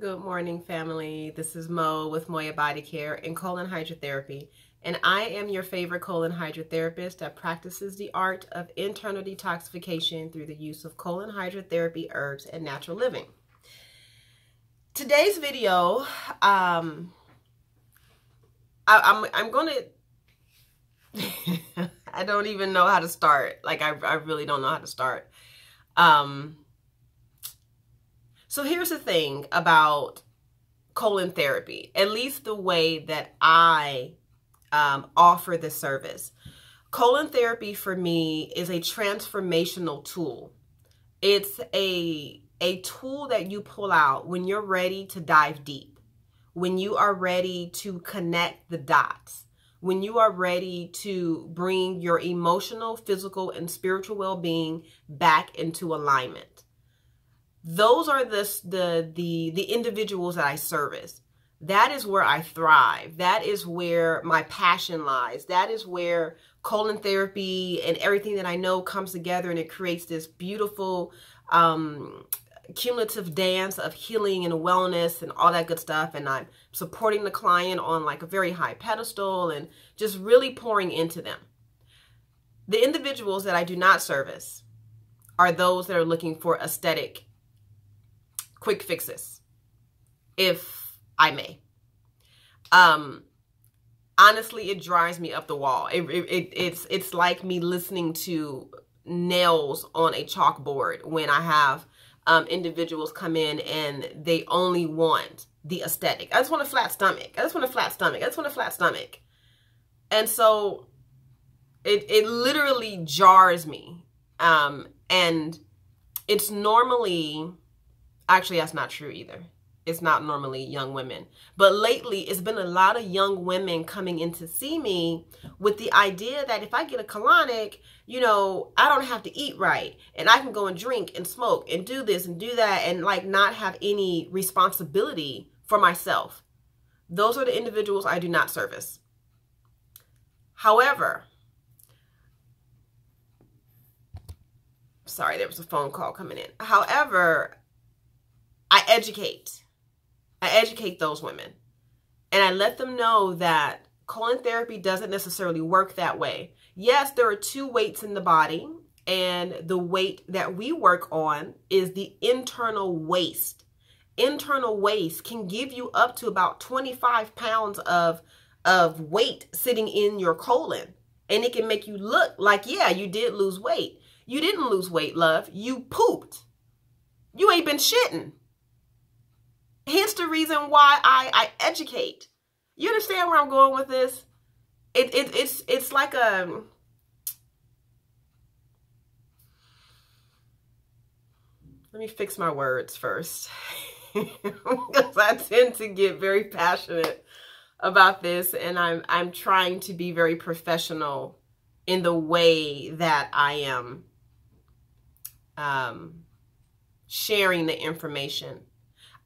Good morning, family. This is Mo with Moya Body Care and Colon Hydrotherapy, and I am your favorite colon hydrotherapist that practices the art of internal detoxification through the use of colon hydrotherapy, herbs, and natural living. Today's video, I'm going to, I don't even know how to start. Like, I really don't know how to start. So here's the thing about colon therapy, at least the way that I offer this service. Colon therapy for me is a transformational tool. It's a tool that you pull out when you're ready to dive deep, when you are ready to connect the dots, when you are ready to bring your emotional, physical, and spiritual well-being back into alignment. Those are the individuals that I service. That is where I thrive. That is where my passion lies. That is where colon therapy and everything that I know comes together, and it creates this beautiful cumulative dance of healing and wellness and all that good stuff. And I'm supporting the client on like a very high pedestal and just really pouring into them. The individuals that I do not service are those that are looking for aesthetic quick fixes, if I may. Honestly, it drives me up the wall. It's like me listening to nails on a chalkboard when I have individuals come in and they only want the aesthetic. I just want a flat stomach. I just want a flat stomach. I just want a flat stomach. And so it literally jars me. And it's normally... Actually, that's not true either. It's not normally young women. But lately, it's been a lot of young women coming in to see me with the idea that if I get a colonic, you know, I don't have to eat right. And I can go and drink and smoke and do this and do that and like not have any responsibility for myself. Those are the individuals I do not service. However, sorry, there was a phone call coming in. However, I educate those women, and I let them know that colon therapy doesn't necessarily work that way. Yes, there are two weights in the body, and the weight that we work on is the internal waste. Internal waste can give you up to about 25 pounds of weight sitting in your colon, and it can make you look like, yeah, you did lose weight. You didn't lose weight, love. You pooped. You ain't been shitting. Hence the reason why I educate. You understand where I'm going with this? It's like a... Let me fix my words first. Because I tend to get very passionate about this, and I'm trying to be very professional in the way that I am sharing the information.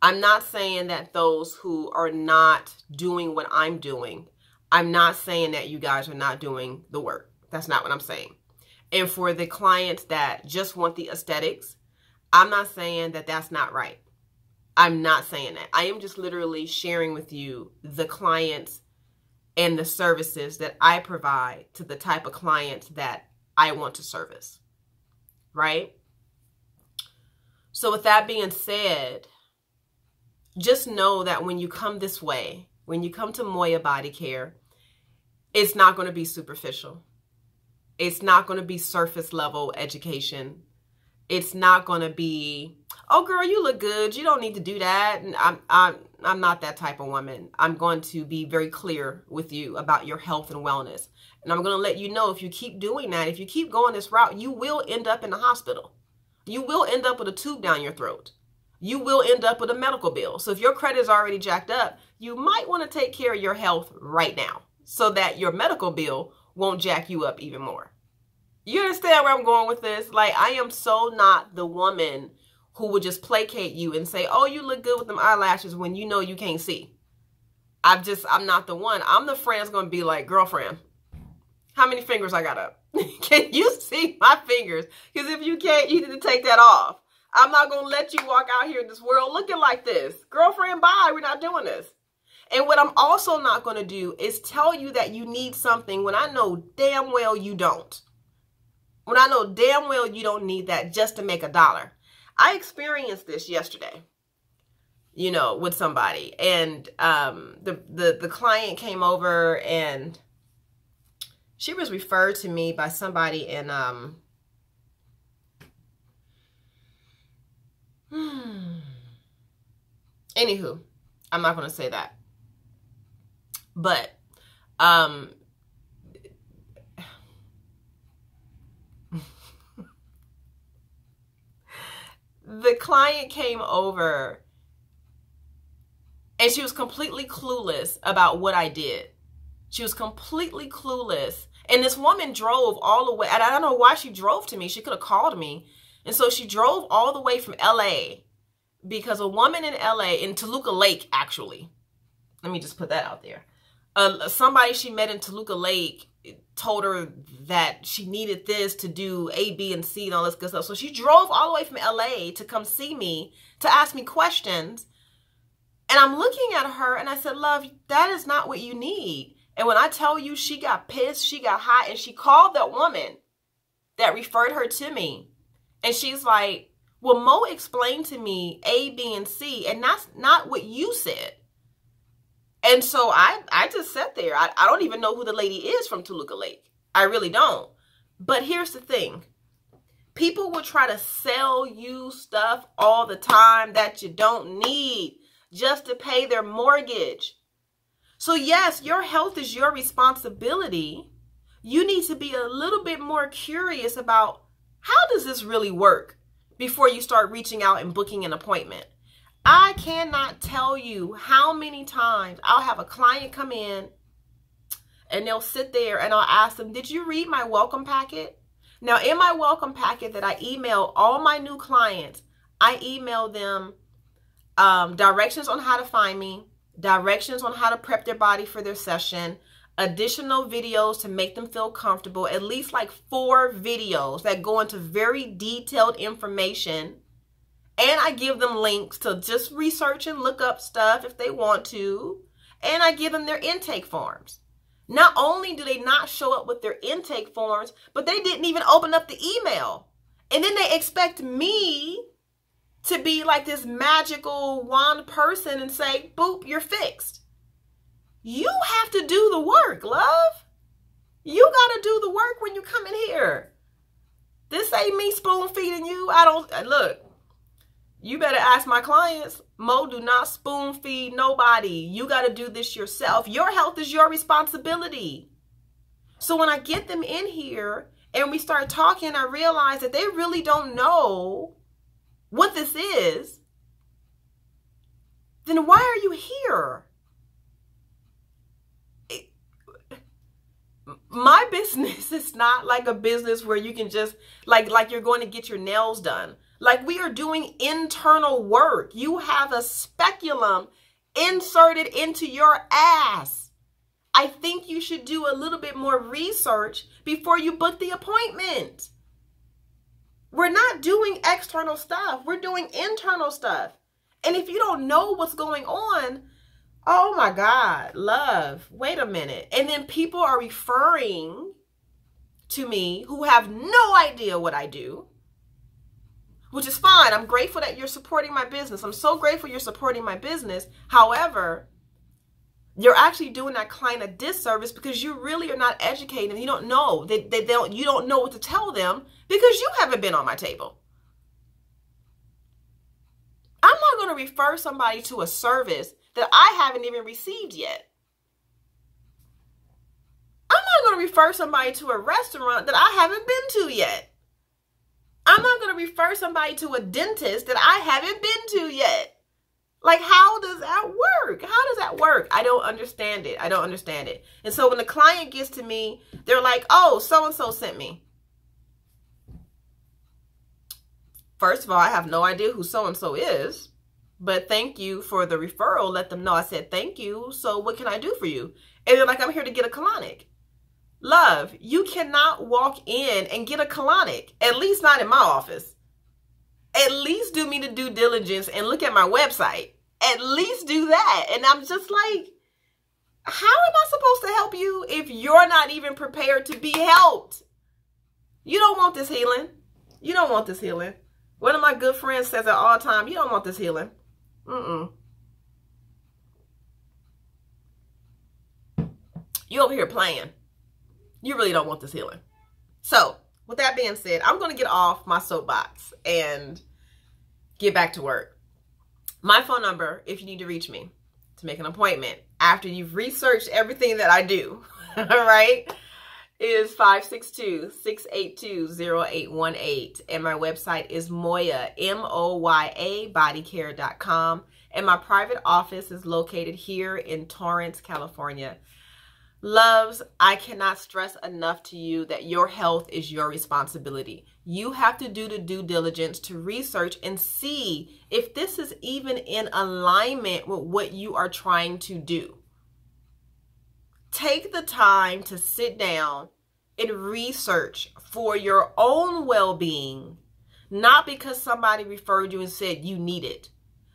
I'm not saying that those who are not doing what I'm doing, I'm not saying that you guys are not doing the work. That's not what I'm saying. And for the clients that just want the aesthetics, I'm not saying that that's not right. I'm not saying that. I am just literally sharing with you the clients and the services that I provide to the type of clients that I want to service. Right? So with that being said, just know that when you come this way, when you come to Moya Body Care, it's not going to be superficial. It's not going to be surface level education. It's not going to be, oh girl, you look good. You don't need to do that. And I'm not that type of woman. I'm going to be very clear with you about your health and wellness. And I'm going to let you know, if you keep doing that, if you keep going this route, you will end up in the hospital. You will end up with a tube down your throat. You will end up with a medical bill. So if your credit is already jacked up, you might want to take care of your health right now so that your medical bill won't jack you up even more. You understand where I'm going with this? Like, I am so not the woman who would just placate you and say, oh, you look good with them eyelashes when you know you can't see. I'm not the one. I'm the friend that's going to be like, girlfriend, how many fingers I got up? Can you see my fingers? Because if you can't, you need to take that off. I'm not going to let you walk out here in this world looking like this. Girlfriend, bye. We're not doing this. And what I'm also not going to do is tell you that you need something when I know damn well you don't. When I know damn well you don't need that just to make $1. I experienced this yesterday, you know, with somebody. And the client came over and she was referred to me by somebody in anywho, I'm not going to say that. But the client came over and she was completely clueless about what I did. She was completely clueless. And this woman drove all the way. And I don't know why she drove to me. She could have called me. And so she drove all the way from LA because a woman in LA, in Toluca Lake, actually. Let me just put that out there. Somebody she met in Toluca Lake told her that she needed this to do A, B, and C and all this good stuff. So she drove all the way from LA to come see me, to ask me questions. And I'm looking at her and I said, love, that is not what you need. And when I tell you she got pissed, she got hot, and she called that woman that referred her to me. And she's like, well, Mo explained to me A, B, and C, and that's not what you said. And so I just sat there. I don't even know who the lady is from Toluca Lake. I really don't. But here's the thing. People will try to sell you stuff all the time that you don't need just to pay their mortgage. So yes, your health is your responsibility. You need to be a little bit more curious about how does this really work before you start reaching out and booking an appointment. I cannot tell you how many times I'll have a client come in and they'll sit there and I'll ask them, did you read my welcome packet? Now, in my welcome packet that I email all my new clients, I email them directions on how to find me, directions on how to prep their body for their session, additional videos to make them feel comfortable, at least like 4 videos that go into very detailed information. And I give them links to just research and look up stuff if they want to. And I give them their intake forms. Not only do they not show up with their intake forms, but they didn't even open up the email. And then they expect me to be like this magical wand person and say, boop, you're fixed. You have to do the work, love. You got to do the work when you come in here. This ain't me spoon feeding you. Look. You better ask my clients. Mo, do not spoon feed nobody. You got to do this yourself. Your health is your responsibility. So when I get them in here and we start talking, I realize that they really don't know what this is. Then why are you here? My business is not like a business where you can just like you're going to get your nails done. Like, we are doing internal work. You have a speculum inserted into your ass. I think you should do a little bit more research before you book the appointment. We're not doing external stuff. We're doing internal stuff. And if you don't know what's going on, oh my God, love, wait a minute. And then people are referring to me who have no idea what I do. Which is fine. I'm grateful that you're supporting my business. I'm so grateful you're supporting my business. However, you're actually doing that client a disservice because you really are not educating them. You don't know. You don't know what to tell them because you haven't been on my table. I'm not going to refer somebody to a service that I haven't even received yet. I'm not going to refer somebody to a restaurant that I haven't been to yet. I'm not going to refer somebody to a dentist that I haven't been to yet. Like, how does that work? How does that work? I don't understand it. I don't understand it. And so when the client gets to me, they're like, oh, so-and-so sent me. First of all, I have no idea who so-and-so is. But thank you for the referral. Let them know I said thank you. So what can I do for you? And they're like, I'm here to get a colonic. Love, you cannot walk in and get a colonic, at least not in my office. At least do me the due diligence and look at my website. At least do that. And I'm just like, how am I supposed to help you if you're not even prepared to be helped? You don't want this healing. You don't want this healing. One of my good friends says it all the time, you don't want this healing. You over here playing. You really don't want this healing. So, with that being said, I'm going to get off my soapbox and get back to work. My phone number, if you need to reach me to make an appointment after you've researched everything that I do, all right, is 562-682-0818. And my website is Moya, M-O-Y-A, bodycare.com. And my private office is located here in Torrance, California. Loves, I cannot stress enough to you that your health is your responsibility. You have to do the due diligence to research and see if this is even in alignment with what you are trying to do. Take the time to sit down and research for your own well-being, not because somebody referred you and said you need it.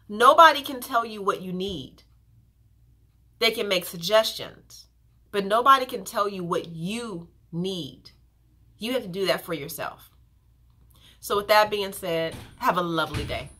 Nobody can tell you what you need. They can make suggestions, but nobody can tell you what you need. You have to do that for yourself. So with that being said, have a lovely day.